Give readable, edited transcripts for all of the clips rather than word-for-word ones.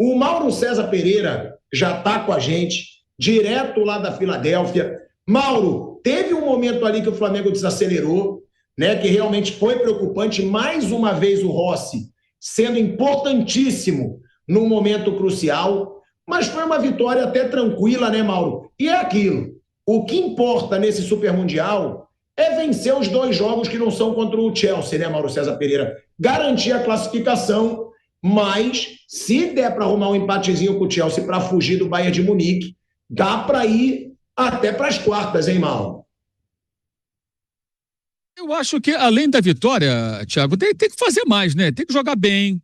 O Mauro César Pereira já está com a gente, direto lá da Filadélfia. Mauro, teve um momento ali que o Flamengo desacelerou, né, que realmente foi preocupante. Mais uma vez o Rossi sendo importantíssimo num momento crucial, mas foi uma vitória até tranquila, né, Mauro? E é aquilo, o que importa nesse Super Mundial é vencer os 2 jogos que não são contra o Chelsea, né, Mauro César Pereira? Garantir a classificação, mas se der para arrumar um empatezinho com o Chelsea para fugir do Bayern de Munique, dá para ir até para as quartas, hein, Mauro? Eu acho que, além da vitória, Thiago, tem que fazer mais, né? Tem que jogar bem,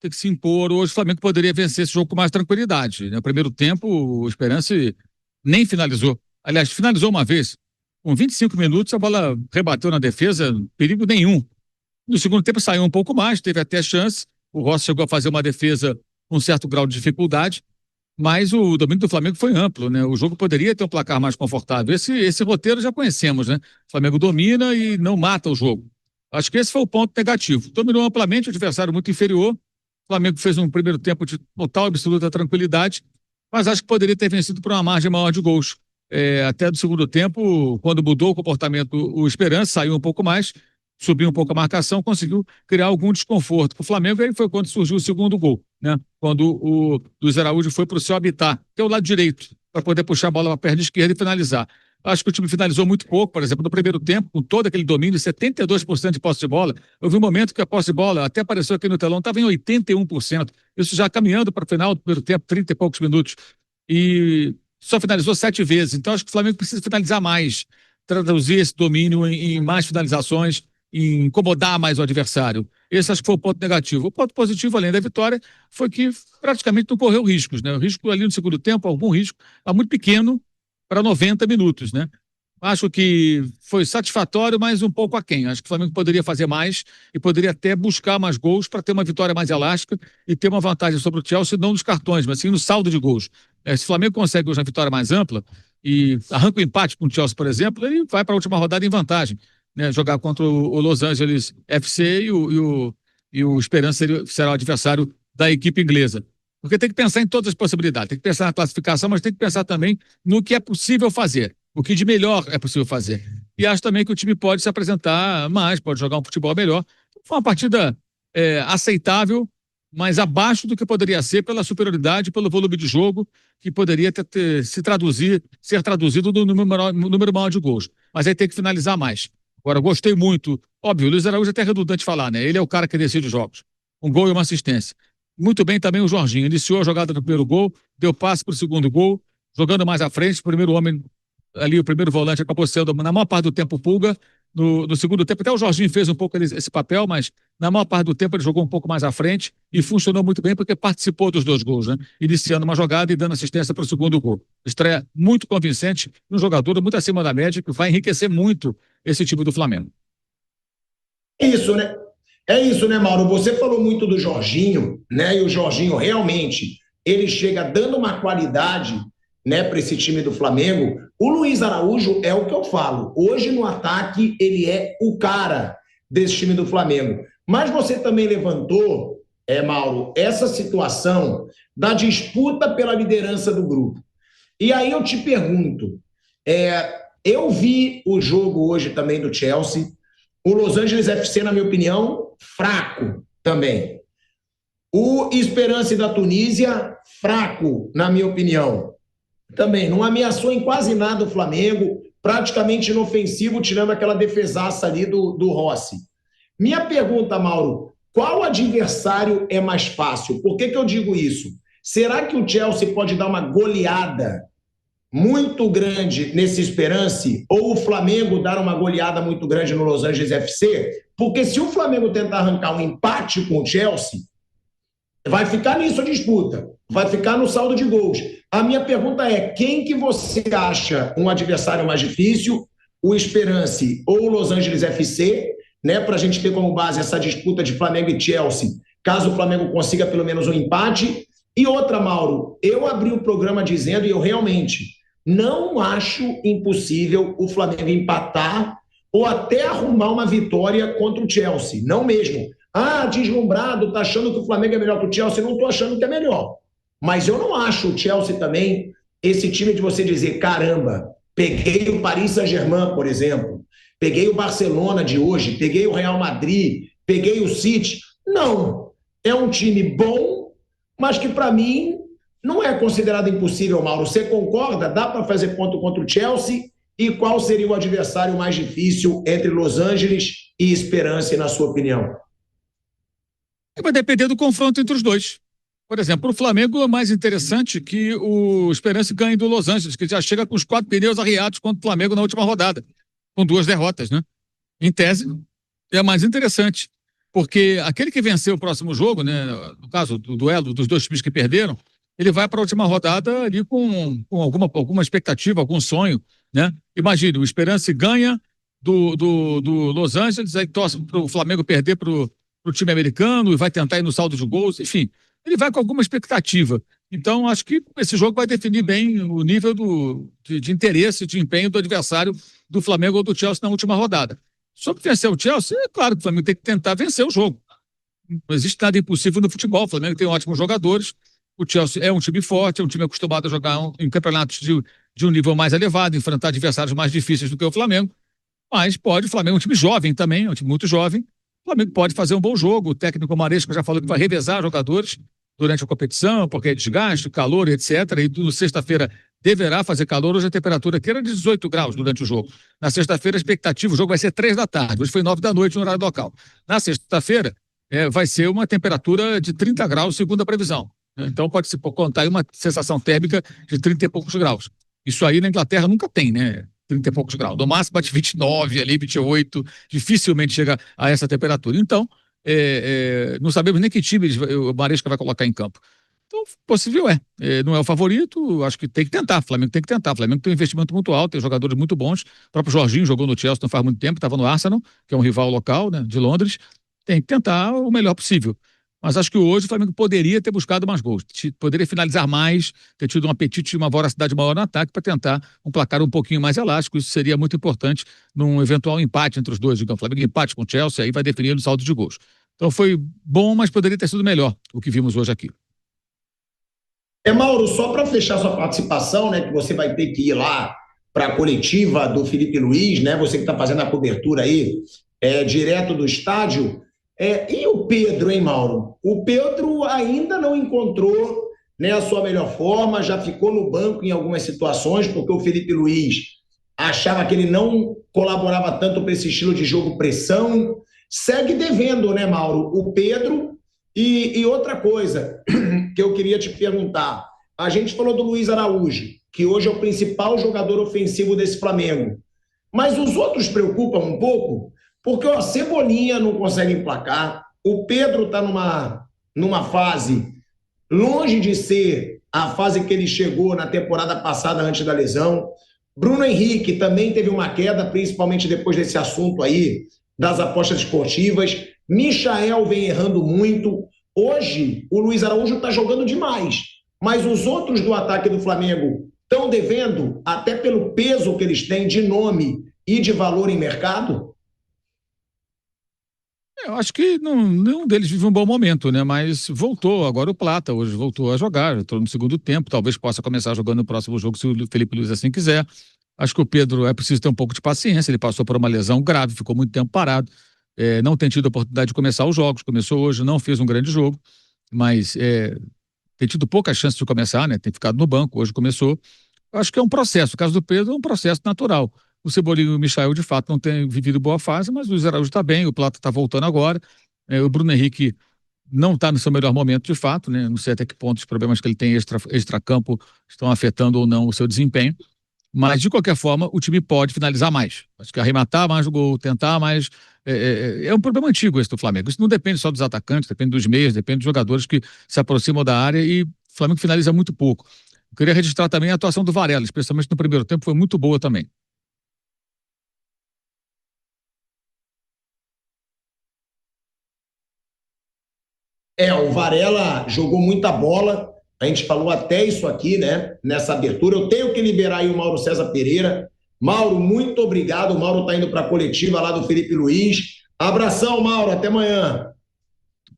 tem que se impor. Hoje o Flamengo poderia vencer esse jogo com mais tranquilidade. No primeiro tempo, o Esperance nem finalizou. Aliás, finalizou uma vez. Com 25 minutos, a bola rebateu na defesa, perigo nenhum. No segundo tempo saiu um pouco mais, teve até chance. O Rossi chegou a fazer uma defesa com um certo grau de dificuldade, mas o domínio do Flamengo foi amplo, né? O jogo poderia ter um placar mais confortável. Esse roteiro já conhecemos, né? O Flamengo domina e não mata o jogo. Acho que esse foi o ponto negativo. Dominou amplamente, o adversário muito inferior. O Flamengo fez um primeiro tempo de total absoluta tranquilidade, mas acho que poderia ter vencido por uma margem maior de gols. Até do segundo tempo, quando mudou o comportamento, o Esperança saiu um pouco mais, subiu um pouco a marcação, conseguiu criar algum desconforto para o Flamengo, e aí foi quando surgiu o segundo gol, né? Quando o Luiz Araújo foi para o seu habitat, que é o lado direito, para poder puxar a bola para a perna esquerda e finalizar. Acho que o time finalizou muito pouco, por exemplo, no primeiro tempo, com todo aquele domínio, 72% de posse de bola. Houve um momento que a posse de bola, até apareceu aqui no telão, estava em 81%. Isso já caminhando para o final do primeiro tempo, 30 e poucos minutos. E só finalizou 7 vezes. Então, acho que o Flamengo precisa finalizar mais, traduzir esse domínio em mais finalizações, em incomodar mais o adversário. Esse acho que foi o ponto negativo. O ponto positivo, além da vitória, foi que praticamente não correu riscos, né? O risco ali no segundo tempo, algum risco, está muito pequeno para 90 minutos, né? Acho que foi satisfatório, mas um pouco aquém. Acho que o Flamengo poderia fazer mais e poderia até buscar mais gols para ter uma vitória mais elástica e ter uma vantagem sobre o Chelsea, não nos cartões, mas sim no saldo de gols. Se o Flamengo consegue hoje uma vitória mais ampla e arranca o empate com o Chelsea, por exemplo, ele vai para a última rodada em vantagem, né? Jogar contra o Los Angeles FC e o Esperança será o adversário da equipe inglesa. Porque tem que pensar em todas as possibilidades, tem que pensar na classificação, mas tem que pensar também no que é possível fazer, o que de melhor é possível fazer. E acho também que o time pode se apresentar mais, pode jogar um futebol melhor. Foi uma partida aceitável, mas abaixo do que poderia ser pela superioridade, pelo volume de jogo, que poderia ser traduzido no número maior de gols. Mas aí tem que finalizar mais. Agora, gostei muito. Óbvio, o Luiz Araújo é até redundante falar, né? Ele é o cara que decide os jogos. Um gol e uma assistência. Muito bem também o Jorginho. Iniciou a jogada no primeiro gol, deu passe para o segundo gol, jogando mais à frente. O primeiro homem ali, o primeiro volante, acabou sendo, na maior parte do tempo, Pulga. No segundo tempo, até o Jorginho fez um pouco esse papel, mas na maior parte do tempo ele jogou um pouco mais à frente e funcionou muito bem porque participou dos 2 gols, né? Iniciando uma jogada e dando assistência para o segundo gol. Estreia muito convincente, um jogador muito acima da média, que vai enriquecer muito esse time do Flamengo. É isso, né, Mauro? Você falou muito do Jorginho, né? E o Jorginho realmente, ele chega dando uma qualidade, né, para esse time do Flamengo. O Luiz Araújo é o que eu falo. Hoje no ataque ele é o cara desse time do Flamengo. Mas você também levantou, Mauro, essa situação da disputa pela liderança do grupo. E aí eu te pergunto, eu vi o jogo hoje também do Chelsea. O Los Angeles FC, na minha opinião, fraco também. O Esperance da Tunísia, fraco, na minha opinião. Também não ameaçou em quase nada o Flamengo, praticamente inofensivo, tirando aquela defesaça ali do Rossi. Minha pergunta, Mauro, qual adversário é mais fácil? Por que eu digo isso? Será que o Chelsea pode dar uma goleada muito grande nesse Esperance, ou o Flamengo dar uma goleada muito grande no Los Angeles FC? Porque se o Flamengo tentar arrancar um empate com o Chelsea, vai ficar nisso a disputa, vai ficar no saldo de gols. A minha pergunta é, quem que você acha um adversário mais difícil, o Esperance ou o Los Angeles FC, né, para a gente ter como base essa disputa de Flamengo e Chelsea, caso o Flamengo consiga pelo menos um empate? E outra, Mauro, eu abri o programa dizendo, e eu realmente não acho impossível o Flamengo empatar ou até arrumar uma vitória contra o Chelsea. Não mesmo. Deslumbrado, tá achando que o Flamengo é melhor que o Chelsea. Não tô achando que é melhor. Mas eu não acho o Chelsea também esse time de você dizer, caramba, peguei o Paris Saint-Germain, por exemplo, peguei o Barcelona de hoje, peguei o Real Madrid, peguei o City. Não, é um time bom, mas que para mim não é considerado impossível, Mauro. Você concorda? Dá para fazer ponto contra o Chelsea? E qual seria o adversário mais difícil entre Los Angeles e Esperance, na sua opinião? Vai depender do confronto entre os dois. Por exemplo, o Flamengo é mais interessante que o Esperance ganhe do Los Angeles, que já chega com os 4 pneus arriados contra o Flamengo na última rodada, com 2 derrotas, né? Em tese, é mais interessante, porque aquele que venceu o próximo jogo, né, no caso do duelo dos 2 times que perderam, ele vai para a última rodada ali com alguma expectativa, algum sonho, né? Imagine, o Esperance ganha do Los Angeles, aí torce para o Flamengo perder para o time americano e vai tentar ir no saldo de gols, enfim, ele vai com alguma expectativa. Então, acho que esse jogo vai definir bem o nível de interesse, de empenho do adversário do Flamengo ou do Chelsea na última rodada. Sobre vencer o Chelsea, é claro que o Flamengo tem que tentar vencer o jogo. Não existe nada impossível no futebol. O Flamengo tem ótimos jogadores, o Chelsea é um time forte, é um time acostumado a jogar em campeonatos de um nível mais elevado, enfrentar adversários mais difíceis do que o Flamengo, mas pode, o Flamengo é um time jovem também, é um time muito jovem, o Flamengo pode fazer um bom jogo, o técnico Maresca já falou que vai revezar jogadores durante a competição, porque é desgaste, calor, etc. E no sexta-feira deverá fazer calor. Hoje a temperatura aqui era de 18 graus durante o jogo. Na sexta-feira a expectativa, o jogo vai ser 3 da tarde. Hoje foi 9 da noite no horário local. Na sexta-feira vai ser uma temperatura de 30 graus, segundo a previsão. Então pode-se contar aí uma sensação térmica de 30 e poucos graus. Isso aí na Inglaterra nunca tem, né? 30 e poucos graus. No máximo bate 29 ali, 28, dificilmente chega a essa temperatura. Então, não sabemos nem que time o Maresca vai colocar em campo. Então, possível não é o favorito, acho que tem que tentar, o Flamengo tem que tentar, o Flamengo tem um investimento muito alto, tem jogadores muito bons, o próprio Jorginho jogou no Chelsea não faz muito tempo, estava no Arsenal, que é um rival local, né, de Londres, tem que tentar o melhor possível. Mas acho que hoje o Flamengo poderia ter buscado mais gols, poderia finalizar mais, ter tido um apetite e uma voracidade maior no ataque para tentar um placar um pouquinho mais elástico. Isso seria muito importante num eventual empate entre os dois. Digamos, o Flamengo empate com o Chelsea, aí vai definir o saldo de gols. Então foi bom, mas poderia ter sido melhor o que vimos hoje aqui. Mauro, só para fechar sua participação, né, que você vai ter que ir lá para a coletiva do Felipe Luiz, né, você que está fazendo a cobertura aí, direto do estádio. E o Pedro, hein, Mauro? O Pedro ainda não encontrou, né, a sua melhor forma, já ficou no banco em algumas situações, porque o Felipe Luiz achava que ele não colaborava tanto para esse estilo de jogo pressão. Segue devendo, né, Mauro? O Pedro. E outra coisa que eu queria te perguntar. A gente falou do Luiz Araújo, que hoje é o principal jogador ofensivo desse Flamengo. Mas os outros preocupam um pouco, porque o Cebolinha não consegue emplacar, o Pedro está numa fase longe de ser a fase que ele chegou na temporada passada antes da lesão. Bruno Henrique também teve uma queda, principalmente depois desse assunto aí das apostas esportivas. Michael vem errando muito. Hoje, o Luiz Araújo está jogando demais, mas os outros do ataque do Flamengo estão devendo, até pelo peso que eles têm de nome e de valor em mercado? Eu acho que nenhum deles vive um bom momento, né? Mas voltou, agora o Plata hoje voltou a jogar, entrou no segundo tempo, talvez possa começar jogando no próximo jogo se o Felipe Luiz assim quiser. Acho que o Pedro é preciso ter um pouco de paciência, ele passou por uma lesão grave, ficou muito tempo parado, não tem tido a oportunidade de começar os jogos, começou hoje, não fez um grande jogo, mas tem tido poucas chances de começar, né? Tem ficado no banco, hoje começou. Acho que é um processo, o caso do Pedro é um processo natural. O Cebolinha e o Michael, de fato, não têm vivido boa fase, mas o Luiz Araújo está bem, o Plata está voltando agora. O Bruno Henrique não está no seu melhor momento, de fato, né? Não sei até que ponto os problemas que ele tem extra-campo estão afetando ou não o seu desempenho. Mas, de qualquer forma, o time pode finalizar mais. Acho que arrematar mais o gol, tentar mais. É um problema antigo esse do Flamengo. Isso não depende só dos atacantes, depende dos meias, depende dos jogadores que se aproximam da área e o Flamengo finaliza muito pouco. Eu queria registrar também a atuação do Varela, especialmente no primeiro tempo, foi muito boa também. O Varela jogou muita bola, a gente falou até isso aqui, né, nessa abertura. Eu tenho que liberar aí o Mauro César Pereira. Mauro, muito obrigado. O Mauro está indo para a coletiva lá do Felipe Luiz. Abração, Mauro, até amanhã.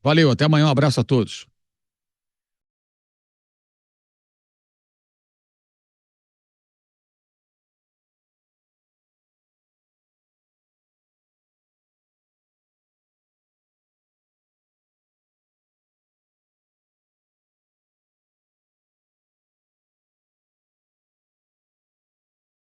Valeu, até amanhã, um abraço a todos.